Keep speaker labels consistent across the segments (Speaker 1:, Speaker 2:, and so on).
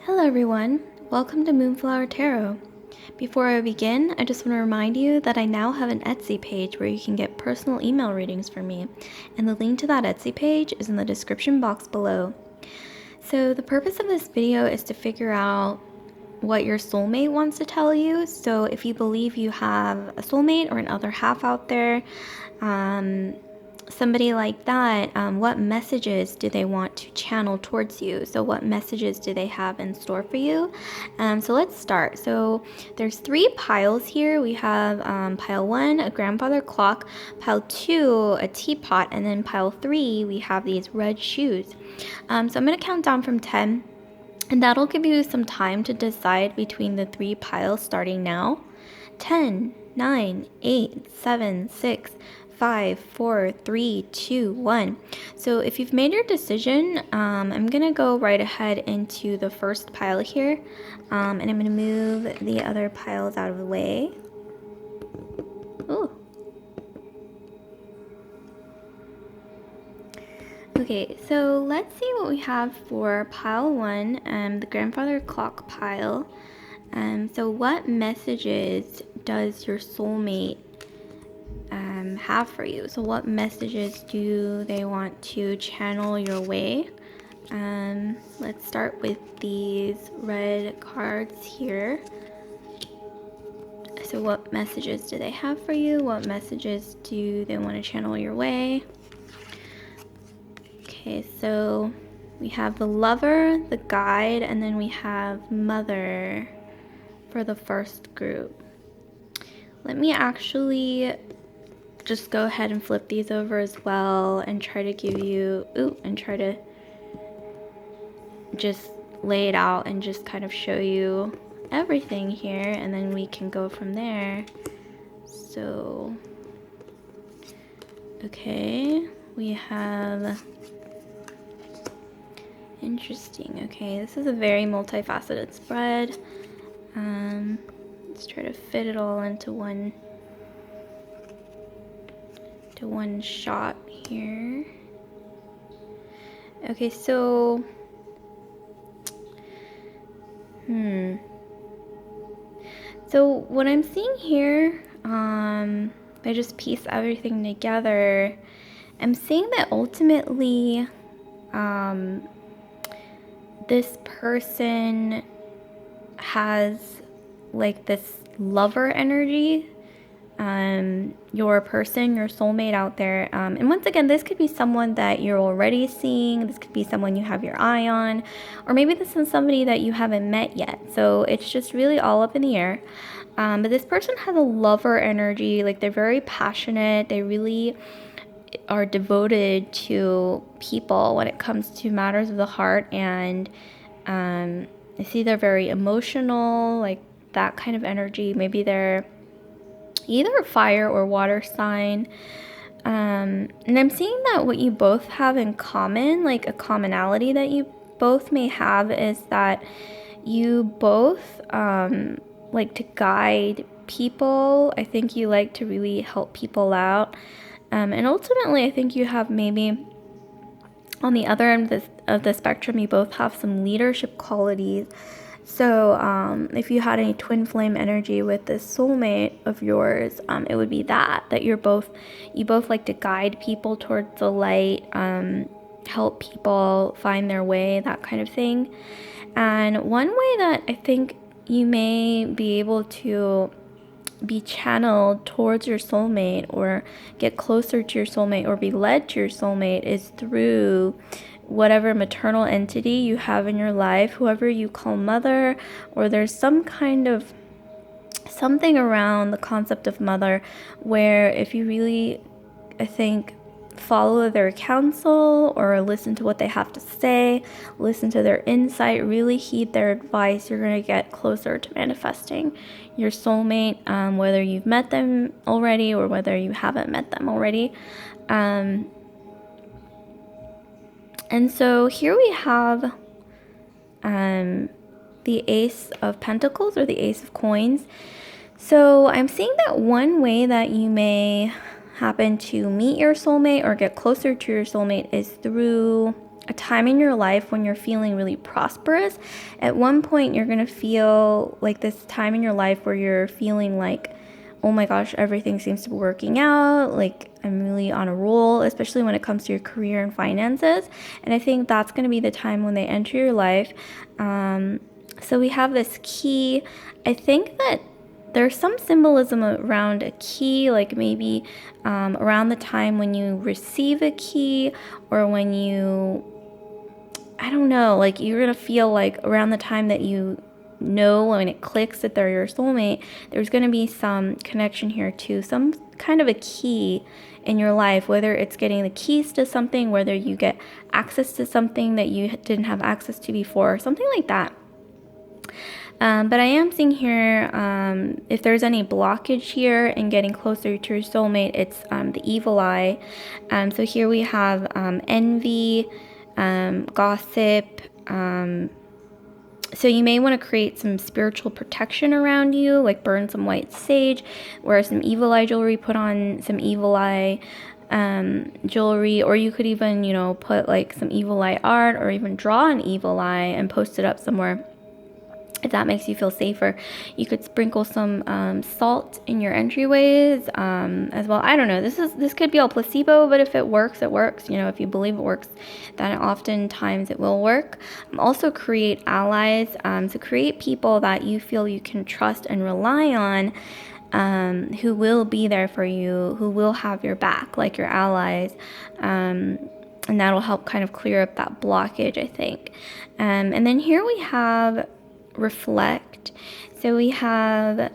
Speaker 1: Hello everyone, welcome to Moonflower Tarot. Before I begin, I just want to remind you that I now have an Etsy page where you can get personal email readings from me, and the link to that Etsy page is in the description box below. So the purpose of this video is to figure out what your soulmate wants to tell you. So if you believe you have a soulmate or an other half out there, somebody like that, what messages do they want to channel towards you? So what messages do they have in store for you? So let's start. So there's 3 piles here. We have pile 1, a grandfather clock, pile 2, a teapot, and then pile 3, we have these red shoes. So I'm going to count down from 10, and that'll give you some time to decide between the 3 piles starting now. 10, 9, 8, 7, 6, 5, 4, 3, 2, 1. So if you've made your decision, I'm going to go right ahead into the first pile here, and I'm going to move the other piles out of the way. Ooh. Okay, so let's see what we have for pile 1, the grandfather clock pile. So what messages does your soulmate have for you? So what messages do they want to channel your way? Let's start with these red cards here. So what messages do they have for you? What messages do they want to channel your way? Okay, so we have the lover, the guide, and then we have mother for the first group. Let me actually just go ahead and flip these over as well and try to give you, try to just lay it out and just kind of show you everything here, and then we can go from there. So, okay, we have, interesting, okay, this is a very multifaceted spread. Let's try to fit it all into one shot here. Okay, so so what I'm seeing here, I just piece everything together. I'm seeing that ultimately this person has like this lover energy, your person, your soulmate out there, and once again, this could be someone that you're already seeing, this could be someone you have your eye on, or maybe this is somebody that you haven't met yet, so it's just really all up in the air. But this person has a lover energy, like they're very passionate, they really are devoted to people when it comes to matters of the heart, and I see they're very emotional, like that kind of energy. Maybe they're either a fire or water sign, and I'm seeing that what you both have in common, like a commonality that you both may have, is that you both like to guide people. I think you like to really help people out, and ultimately I think you have, maybe on the other end of the spectrum, you both have some leadership qualities. So if you had any twin flame energy with this soulmate of yours, it would be that you both like to guide people towards the light, help people find their way, that kind of thing. And one way that I think you may be able to be channeled towards your soulmate, or get closer to your soulmate, or be led to your soulmate, is through whatever maternal entity you have in your life, whoever you call mother, or there's some kind of something around the concept of mother, where if you really, I think, follow their counsel or listen to what they have to say, listen to their insight, really heed their advice, you're going to get closer to manifesting your soulmate, whether you've met them already or whether you haven't met them already. And so here we have the Ace of Pentacles, or the Ace of Coins. So I'm seeing that one way that you may happen to meet your soulmate or get closer to your soulmate is through a time in your life when you're feeling really prosperous. At one point, you're going to feel like this time in your life where you're feeling like, oh my gosh, everything seems to be working out. Like, I'm really on a roll, especially when it comes to your career and finances. And I think that's going to be the time when they enter your life. So we have this key. I think that there's some symbolism around a key, like maybe around the time when you receive a key, or when you, I don't know, like you're going to feel like around the time that you know when it clicks that they're your soulmate, there's going to be some connection here to some kind of a key in your life, whether it's getting the keys to something, whether you get access to something that you didn't have access to before, something like that. But I am seeing here, if there's any blockage here in getting closer to your soulmate, it's the evil eye. So here we have envy, gossip. So you may want to create some spiritual protection around you, like burn some white sage, wear some evil eye jewelry, put on some evil eye jewelry, or you could even, put like some evil eye art, or even draw an evil eye and post it up somewhere. If that makes you feel safer, you could sprinkle some salt in your entryways as well. I don't know. This could be all placebo, but if it works, it works. If you believe it works, then oftentimes it will work. Also, create allies. So create people that you feel you can trust and rely on, who will be there for you, who will have your back, like your allies. And that'll help kind of clear up that blockage, I think. And then here we have reflect. So we have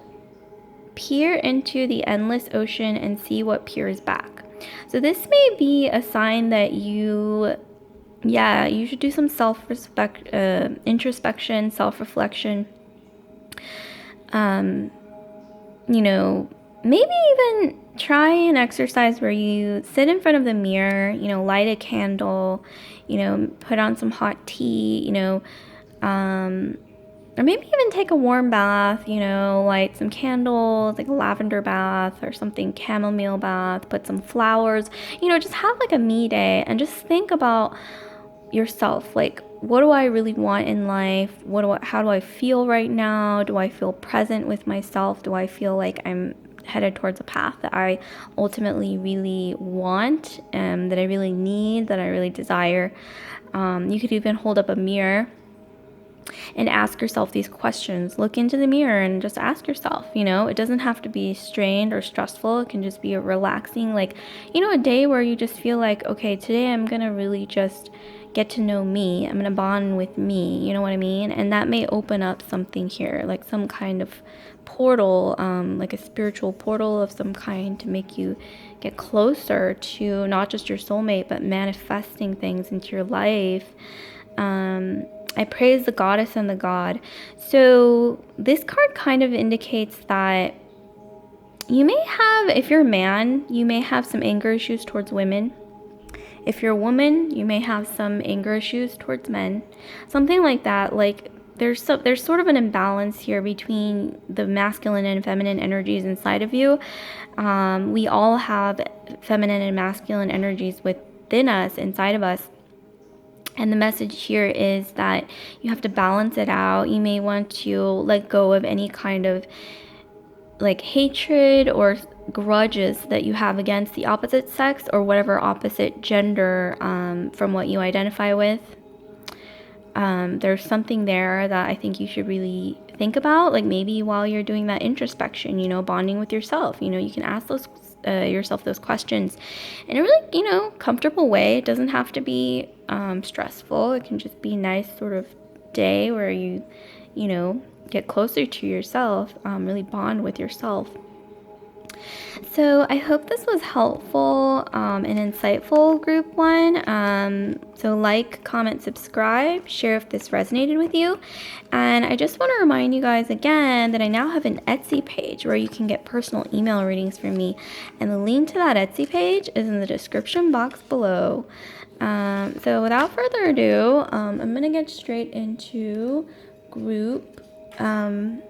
Speaker 1: peer into the endless ocean and see what peers back. So this may be a sign that you should do some introspection, self-reflection. Maybe even try an exercise where you sit in front of the mirror, light a candle, put on some hot tea, or maybe even take a warm bath, light some candles, like a lavender bath or something, chamomile bath, put some flowers, just have like a me day and just think about yourself. Like, what do I really want in life? How do I feel right now? Do I feel present with myself? Do I feel like I'm headed towards a path that I ultimately really want, that I really need, that I really desire? You could even hold up a mirror and ask yourself these questions. Look into the mirror and just ask yourself, it doesn't have to be strained or stressful. It can just be a relaxing, like, a day where you just feel like, okay, today I'm going to really just get to know me. I'm going to bond with me. You know what I mean? And that may open up something here, like some kind of portal, like a spiritual portal of some kind, to make you get closer to not just your soulmate, but manifesting things into your life. I praise the goddess and the god. So this card kind of indicates that you may have, if you're a man, you may have some anger issues towards women. If you're a woman, you may have some anger issues towards men. Something like that. Like there's sort of an imbalance here between the masculine and feminine energies inside of you. We all have feminine and masculine energies within us, inside of us. And the message here is that you have to balance it out. You may want to let go of any kind of like hatred or grudges that you have against the opposite sex or whatever opposite gender from what you identify with. There's something there that I think you should really think about, like maybe while you're doing that introspection, bonding with yourself. You can ask yourself those questions in a really, comfortable way. It doesn't have to be stressful. It can just be a nice sort of day where you get closer to yourself, really bond with yourself. So I hope this was helpful and insightful, group one. So like, comment, subscribe, share if this resonated with you. And I just want to remind you guys again that I now have an Etsy page where you can get personal email readings from me. And the link to that Etsy page is in the description box below. So without further ado, I'm going to get straight into group 2. I'm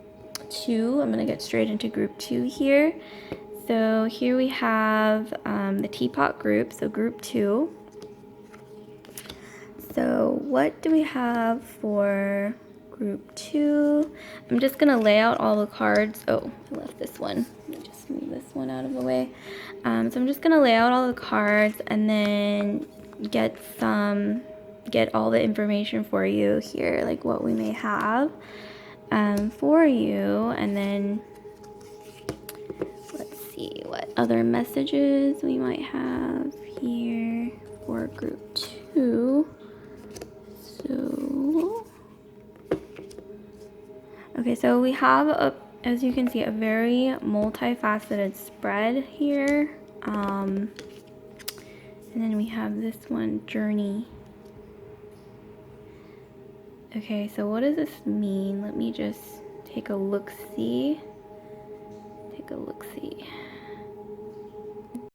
Speaker 1: going to get straight into group 2 here. So here we have the teapot group, so group 2. So what do we have for group 2? I'm just gonna lay out all the cards. Oh, I left this one. Let me just move this one out of the way. So I'm just gonna lay out all the cards and then get all the information for you here, like what we may have for you, and then let's see what other messages we might have here for group 2. So, okay, so we have, as you can see, a very multifaceted spread here. And then we have this one, journey. Okay, so what does this mean? Let me just take a look-see. Take a look-see.